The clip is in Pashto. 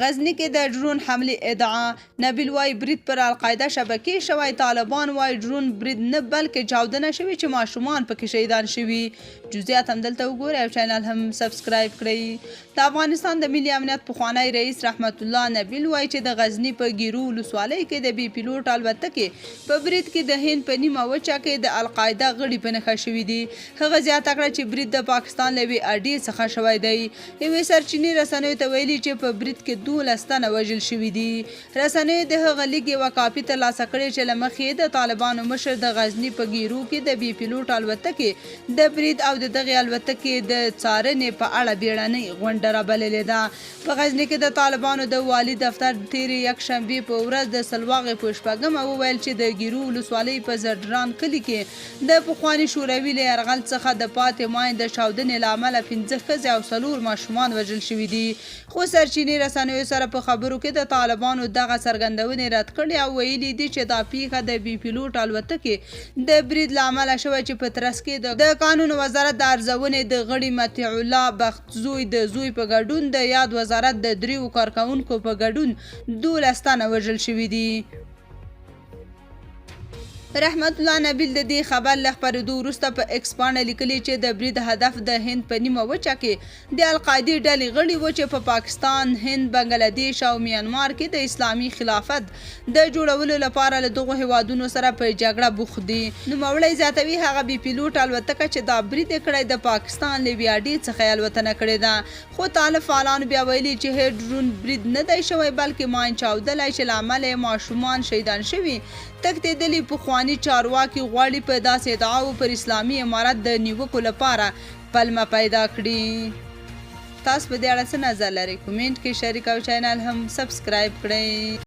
غزني کې د ډرون حملې ادعا نبیل وای برید پر القاعده شبکې شوی طالبان وای ډرون برید نه بلکې چاودنه شوی چې ماشومان پکې شهیدان شوي جزئیات هم دلته وګورئ او چینل هم سبسکرایب کړئ د افغانستان د ملي امنیت پخوانی رئیس رحمت الله نبیل وای چې د غزني په ګیرو ولسوالۍ کې د بي پیلوټ الوتکې په برید کې د هند په نیمه وچه کې د القاعده غړي په نښه شوي دي هغه زیاته کړه چې برید د پاکستان له یوې اډې څخه شوی دی یوې سرچینې رسنیو ته ویلي چې په برید کې 12 تنه وژل شوي دي رسنیو د هغه لیک یوه کاپي ترلاسه کړې چې له مخې د طالبانو مشر د غزني په ګیرو کې د بي پیلوټ الوتکې د برید او د دغې الوتکې د څارنې په اړه بیړنۍ غونډه رابللې ده په غزني کې د طالبانو د والي دفتر تېرې یکشنبې په ورځ د سلواغې په شپږمه وویل چې د ګیرو ولسوالۍ په زرډران کلي کې د پخواني شوروي له یرغل څخه د پاتې ماین د چاودنې له امله 15 ښځې او 4 ماشومان وژل شوي دي خو سرچینې رسنیو سره په خبرو کې د طالبانو دغه څرګندونې رد کړې او ویلي دي چې دا پیښه د بي پیلوټ الوتکې د برید له امله شوی چې په ترڅ کې د قانون وزارت د ارزونې د غړي مطیع الله بختزوی د زوی په ګډون د یاد وزارت د 3 کارکونکو په ګډون 12 تنه وژل شوي دي رحمت الله نبیل د دې خبر له خپرېدو وروسته په ایکس پاڼه لیکلي چې د برید هدف د هند په نیمه وچه کې د القاعدې ډلې غړي و چې په پاکستان هند بنګلادیش او میانمار کې د اسلامي خلافت د جوړولو لپاره له دغو هیوادونو سره په جګړه بوخت دي نوموړی زیاتوي هغه بي پیلوټ الوتکه چې دا برید یې کړی د پاکستان له یوې اډې څخه الوتنه کړې ده خو طالب فعالانو بیا ویلي چې هیڅ ډرون برید نه دی شوی بلکې ماین چاودلی چې له امله یې ماشومان شهیدان شوي تښتېدلي پخواني چارواکي غواړي په داسې ادعاو پر اسلامي امارت د نیوکو لپاره پلمه پیدا کړي تاسو په دې اړه څه نظر لرئ کومنټ کې شریک او چینل هم سبسکرایب کړئ